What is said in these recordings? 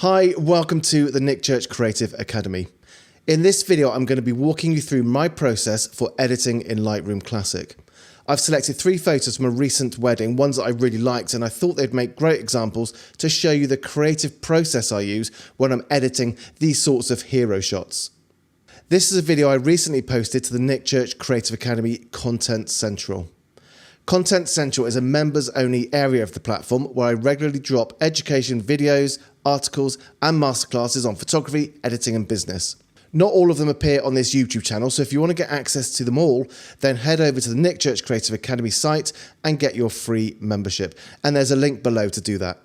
Hi, welcome to the Nick Church Creative Academy. In this video, I'm going to be walking you through my process for editing in Lightroom Classic. I've selected 3 photos from a recent wedding, ones that I really liked, and I thought they'd make great examples to show you the creative process I use when I'm editing these sorts of hero shots. This is a video I recently posted to the Nick Church Creative Academy Content Central. Content Central is a members-only area of the platform where I regularly drop education videos, articles, and masterclasses on photography, editing, and business. Not all of them appear on this YouTube channel, so if you want to get access to them all, then head over to the Nick Church Creative Academy site and get your free membership. And there's a link below to do that.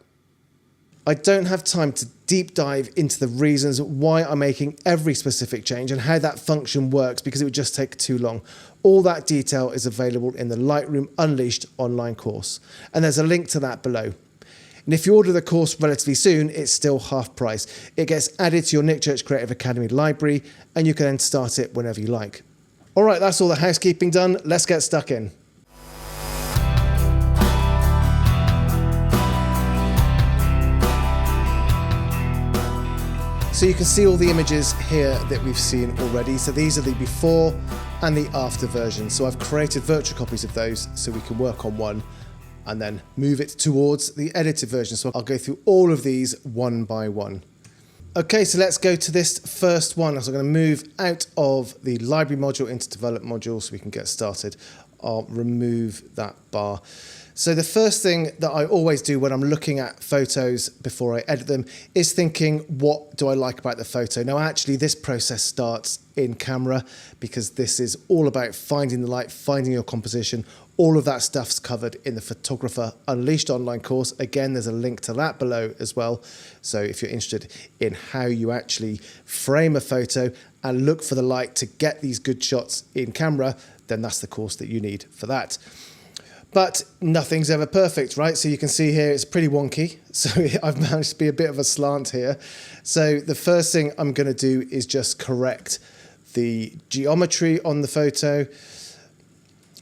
I don't have time to deep dive into the reasons why I'm making every specific change and how that function works because it would just take too long. All that detail is available in the Lightroom Unleashed online course, and there's a link to that below. And if you order the course relatively soon, it's still half price. It gets added to your Nick Church Creative Academy library, and you can then start it whenever you like. All right, that's all the housekeeping done. Let's get stuck in. So you can see all the images here that we've seen already. So these are the before and the after versions. So I've created virtual copies of those so we can work on one and then move it towards the edited version. So I'll go through all of these one by one. Okay, so let's go to this first one. So I'm going to move out of the library module into develop module so we can get started. I'll remove that bar. So the first thing that I always do when I'm looking at photos before I edit them is thinking, what do I like about the photo? Now, actually, this process starts in camera because this is all about finding the light, finding your composition. All of that stuff's covered in the Photographer Unleashed online course. Again, there's a link to that below as well. So if you're interested in how you actually frame a photo and look for the light to get these good shots in camera, then that's the course that you need for that. But nothing's ever perfect, right? So you can see here it's pretty wonky. So I've managed to be a bit of a slant here. So the first thing I'm going to do is just correct the geometry on the photo.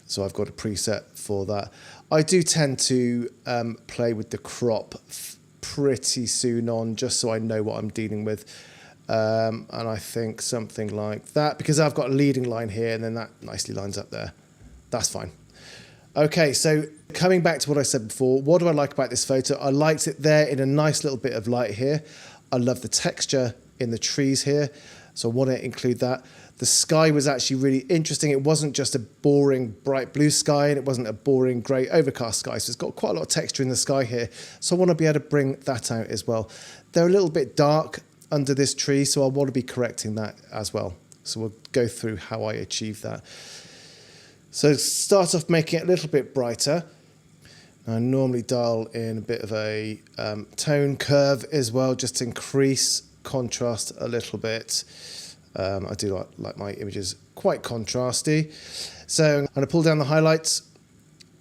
So I've got a preset for that. I do tend to play with the crop pretty soon on, just so I know what I'm dealing with. And I think something like that, because I've got a leading line here and then that nicely lines up there. That's fine. Okay, so coming back to what I said before, what do I like about this photo? I liked it there in a nice little bit of light here. I love the texture in the trees here, so I want to include that. The sky was actually really interesting. It wasn't just a boring bright blue sky, and it wasn't a boring grey overcast sky, so it's got quite a lot of texture in the sky here. So I want to be able to bring that out as well. They're a little bit dark under this tree, so I want to be correcting that as well. So we'll go through how I achieve that. So start off making it a little bit brighter. I normally dial in a bit of a tone curve as well, just to increase contrast a little bit. I do like my images quite contrasty. So I'm going to pull down the highlights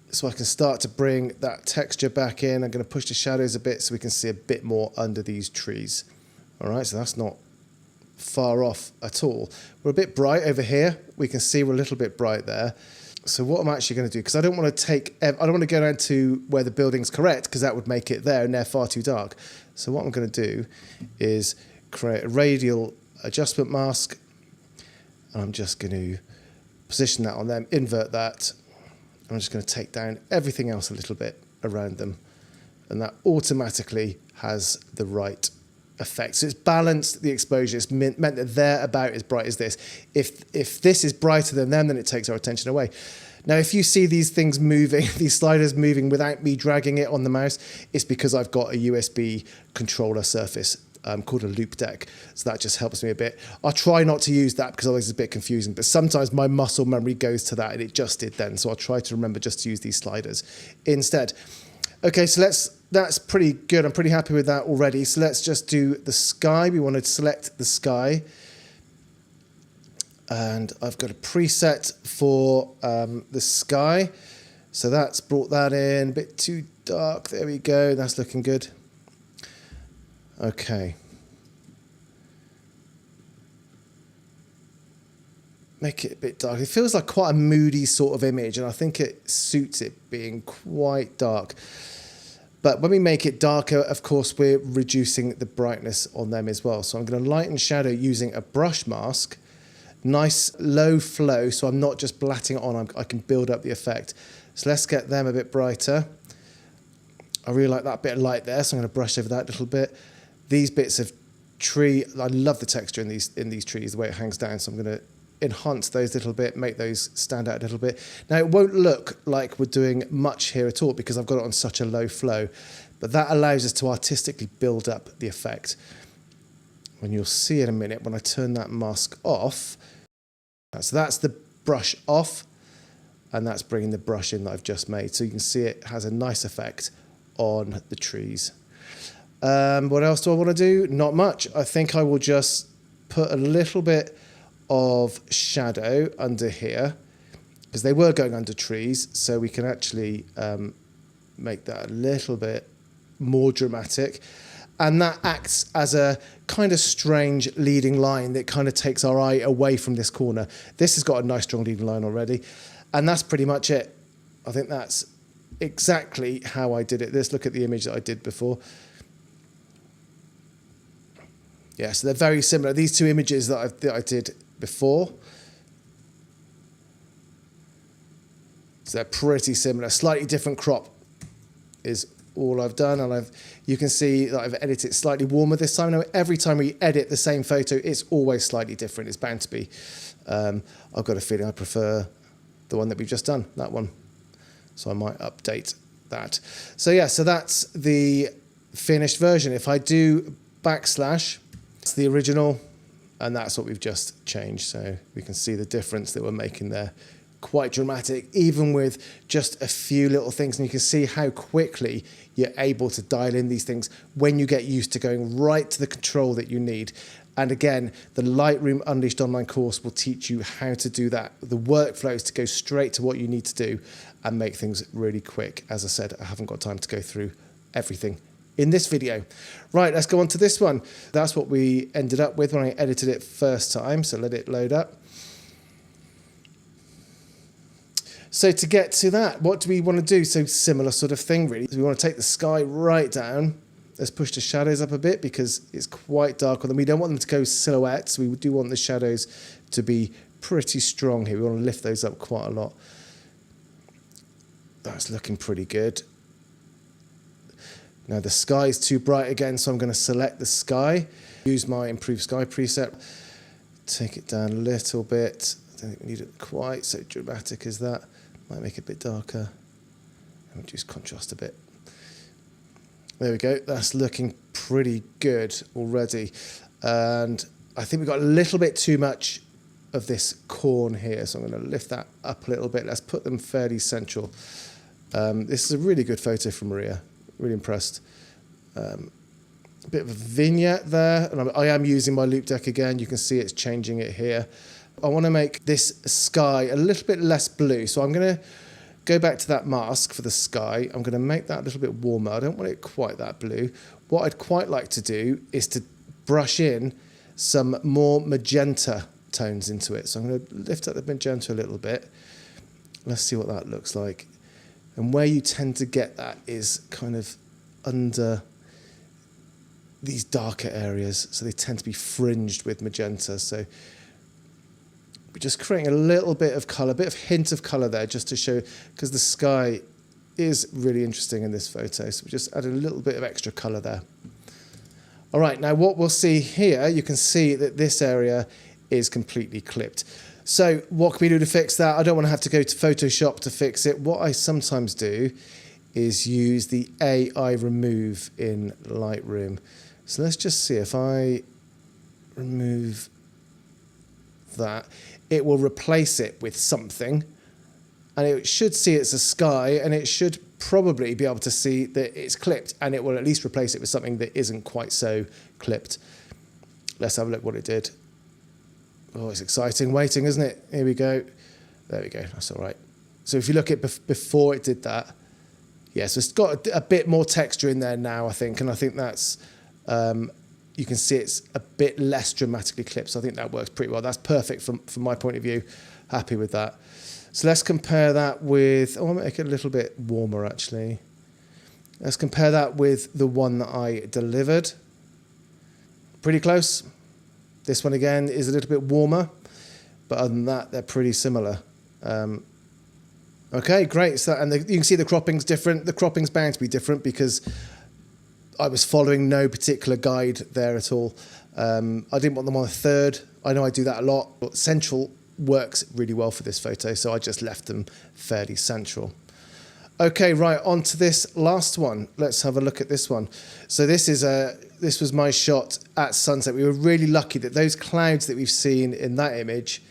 so I can start to bring that texture back in. I'm going to push the shadows a bit so we can see a bit more under these trees. All right, so that's not far off at all. We're a bit bright over here. We can see we're a little bit bright there. So what I'm actually going to do, because I don't want to go down to where the building's correct, because that would make it there and they're far too dark. So what I'm going to do is create a radial adjustment mask, and I'm just going to position that on them, invert that. I'm just going to take down everything else a little bit around them, and that automatically has the right effect. So it's balanced the exposure. It's meant that they're about as bright as this. If this is brighter than them, then it takes our attention away. Now, if you see these things moving, these sliders moving without me dragging it on the mouse, it's because I've got a USB controller surface called a loop deck. So that just helps me a bit. I'll try not to use that because otherwise it's a bit confusing, but sometimes my muscle memory goes to that, and it just did then. So I'll try to remember just to use these sliders instead. Okay, so that's pretty good. I'm pretty happy with that already. So let's just do the sky. We want to select the sky. And I've got a preset for the sky. So that's brought that in. A bit too dark. There we go. That's looking good. Okay. Make it a bit dark. It feels like quite a moody sort of image, and I think it suits it being quite dark. But when we make it darker, of course, we're reducing the brightness on them as well. So I'm going to lighten shadow using a brush mask. Nice low flow, so I'm not just blatting it on, I can build up the effect. So let's get them a bit brighter. I really like that bit of light there, so I'm going to brush over that a little bit. These bits of tree, I love the texture in these trees, the way it hangs down, so I'm going to enhance those a little bit, make those stand out a little bit. Now it won't look like we're doing much here at all because I've got it on such a low flow, but that allows us to artistically build up the effect. When you'll see in a minute when I turn that mask off, so that's the brush off, and that's bringing the brush in that I've just made. So you can see it has a nice effect on the trees. What else do I want to do? Not much. I think I will just put a little bit of shadow under here because they were going under trees, so we can actually make that a little bit more dramatic, and that acts as a kind of strange leading line that kind of takes our eye away from this corner. This has got a nice strong leading line already, and that's pretty much it. I think that's exactly how I did it. Let's look at the image that I did before. Yeah, so they're very similar. These two images that I did before, so they're pretty similar. Slightly different crop is all I've done, and you can see that I've edited it slightly warmer this time. Now, every time we edit the same photo, it's always slightly different. It's bound to be. I've got a feeling I prefer the one that we've just done, that one. So I might update that. So yeah, so that's the finished version. If I do backslash, it's the original, and that's what we've just changed. So we can see the difference that we're making there. Quite dramatic, even with just a few little things. And you can see how quickly you're able to dial in these things when you get used to going right to the control that you need. And again, the Lightroom Unleashed online course will teach you how to do that. The workflows to go straight to what you need to do and make things really quick. As I said, I haven't got time to go through everything in this video. Right, let's go on to this one. That's what we ended up with when I edited it first time. So let it load up. So to get to that, what do we want to do? So similar sort of thing, really. So we want to take the sky right down. Let's push the shadows up a bit because it's quite dark on them. We don't want them to go silhouettes. We do want the shadows to be pretty strong here. We want to lift those up quite a lot. That's looking pretty good. Now the sky is too bright again, so I'm going to select the sky. Use my Improve Sky preset. Take it down a little bit. I don't think we need it quite so dramatic as that. Might make it a bit darker. And reduce contrast a bit. There we go. That's looking pretty good already. And I think we've got a little bit too much of this corn here, so I'm going to lift that up a little bit. Let's put them fairly central. This is a really good photo from Maria. Really impressed. A bit of a vignette there, and I am using my loop deck again. You can see it's changing it here. I want to make this sky a little bit less blue, so I'm going to go back to that mask for the sky. I'm going to make that a little bit warmer. I don't want it quite that blue. What I'd quite like to do is to brush in some more magenta tones into it. So I'm going to lift up the magenta a little bit. Let's see what that looks like. And where you tend to get that is kind of under these darker areas. So they tend to be fringed with magenta. So we're just creating a little bit of colour, a bit of hint of colour there just to show, because the sky is really interesting in this photo. So we just add a little bit of extra colour there. All right, now what we'll see here, you can see that this area is completely clipped. So what can we do to fix that? I don't want to have to go to Photoshop to fix it. What I sometimes do is use the AI remove in Lightroom. So let's just see if I remove that, it will replace it with something, and it should see it's a sky, and it should probably be able to see that it's clipped, and it will at least replace it with something that isn't quite so clipped. Let's have a look what it did. Oh, it's exciting waiting, isn't it? Here we go. There we go. That's all right. So if you look at before it did that, yeah, so it's got a bit more texture in there now, I think, and I think that's you can see it's a bit less dramatically clipped, so I think that works pretty well. That's perfect from my point of view. Happy with that. So let's compare that with, I'll make it a little bit warmer actually. Let's compare that with the one that I delivered. Pretty close. This one again is a little bit warmer, but other than that, they're pretty similar. Okay, great. So, and you can see the cropping's different. The cropping's bound to be different because I was following no particular guide there at all. I didn't want them on a third. I know I do that a lot, but central works really well for this photo, so I just left them fairly central. Okay, right, on to this last one. Let's have a look at this one. So this was my shot at sunset. We were really lucky that those clouds that we've seen in that image,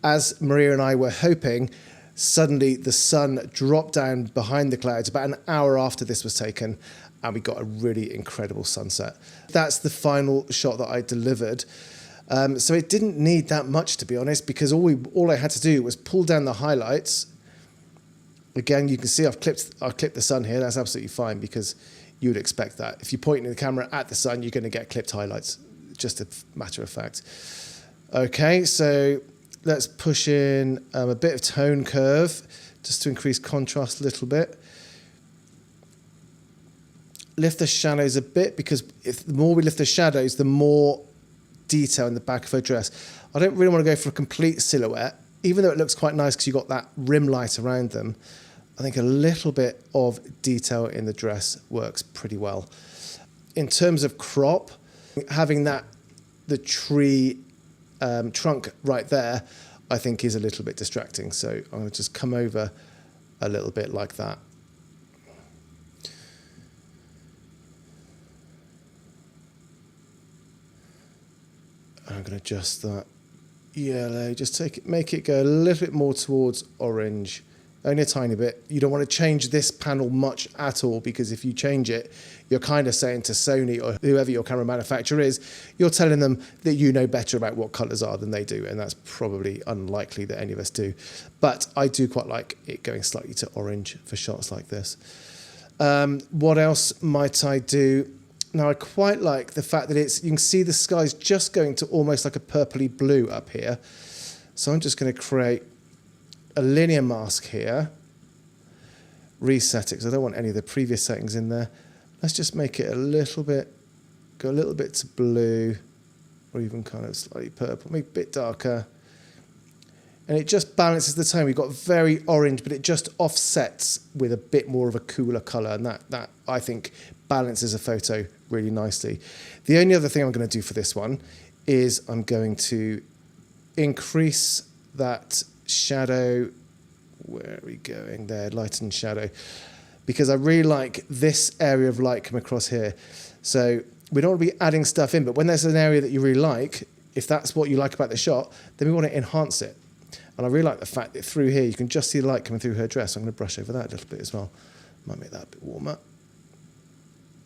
as Maria and I were hoping, suddenly the sun dropped down behind the clouds about an hour after this was taken, and we got a really incredible sunset. That's the final shot that I delivered. So it didn't need that much, to be honest, because all I had to do was pull down the highlights. Again, you can see I've clipped the sun here. That's absolutely fine because you would expect that. If you're pointing the camera at the sun, you're going to get clipped highlights, just a matter of fact. Okay, so let's push in a bit of tone curve just to increase contrast a little bit. Lift the shadows a bit because the more we lift the shadows, the more detail in the back of her dress. I don't really want to go for a complete silhouette, even though it looks quite nice because you've got that rim light around them. I think a little bit of detail in the dress works pretty well. In terms of crop, having the tree trunk right there, I think is a little bit distracting. So I'm going to just come over a little bit like that. I'm going to adjust that yellow, just make it go a little bit more towards orange, only a tiny bit. You don't want to change this panel much at all, because if you change it, you're kind of saying to Sony or whoever your camera manufacturer is, you're telling them that you know better about what colours are than they do, and that's probably unlikely that any of us do. But I do quite like it going slightly to orange for shots like this. What else might I do? Now, I quite like the fact that you can see the sky's just going to almost like a purpley blue up here. So I'm just going to create a linear mask here, reset it, because I don't want any of the previous settings in there. Let's just make it go a little bit to blue, or even kind of slightly purple, maybe a bit darker. And it just balances the tone. We've got very orange, but it just offsets with a bit more of a cooler colour, and that I think balances a photo really nicely. The only other thing I'm going to do for this one is I'm going to increase that shadow. Where are we going there? Light and shadow. Because I really like this area of light come across here. So we don't want to be adding stuff in, but when there's an area that you really like, if that's what you like about the shot, then we want to enhance it. And I really like the fact that through here you can just see the light coming through her dress. I'm going to brush over that a little bit as well. Might make that a bit warmer,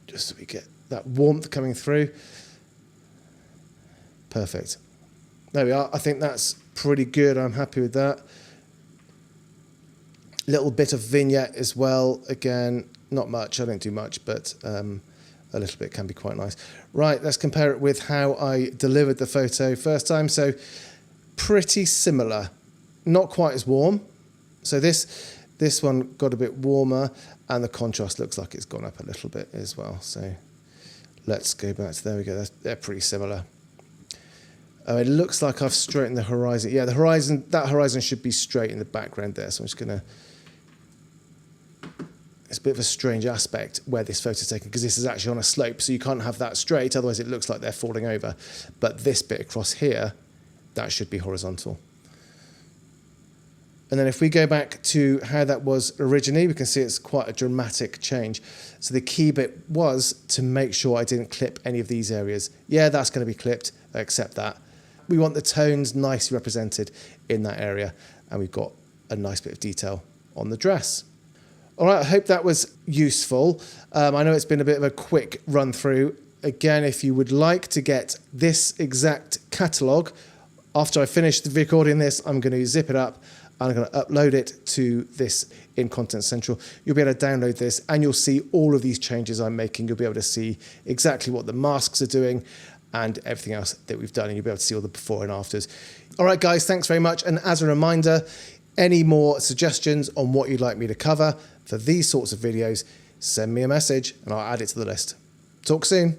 just so we get that warmth coming through. Perfect. There we are. I think that's pretty good. I'm happy with that. Little bit of vignette as well. Again, not much. I don't do much, but a little bit can be quite nice. Right, let's compare it with how I delivered the photo first time. So pretty similar. Not quite as warm. So this one got a bit warmer, and the contrast looks like it's gone up a little bit as well. So let's go back to, there we go. They're pretty similar. Oh, it looks like I've straightened the horizon. Yeah, that horizon should be straight in the background there. So I'm just going to, it's a bit of a strange aspect where this photo is taken, because this is actually on a slope, so you can't have that straight, otherwise it looks like they're falling over. But this bit across here, that should be horizontal. And then if we go back to how that was originally, we can see it's quite a dramatic change. So the key bit was to make sure I didn't clip any of these areas. Yeah, that's going to be clipped, I accept that. We want the tones nicely represented in that area, and we've got a nice bit of detail on the dress. All right, I hope that was useful. I know it's been a bit of a quick run through. Again, if you would like to get this exact catalogue, after I finish recording this, I'm going to zip it up and I'm going to upload it to this in Content Central. You'll be able to download this and you'll see all of these changes I'm making. You'll be able to see exactly what the masks are doing and everything else that we've done, and you'll be able to see all the before and afters. All right, guys, thanks very much. And as a reminder, any more suggestions on what you'd like me to cover for these sorts of videos, send me a message and I'll add it to the list. Talk soon.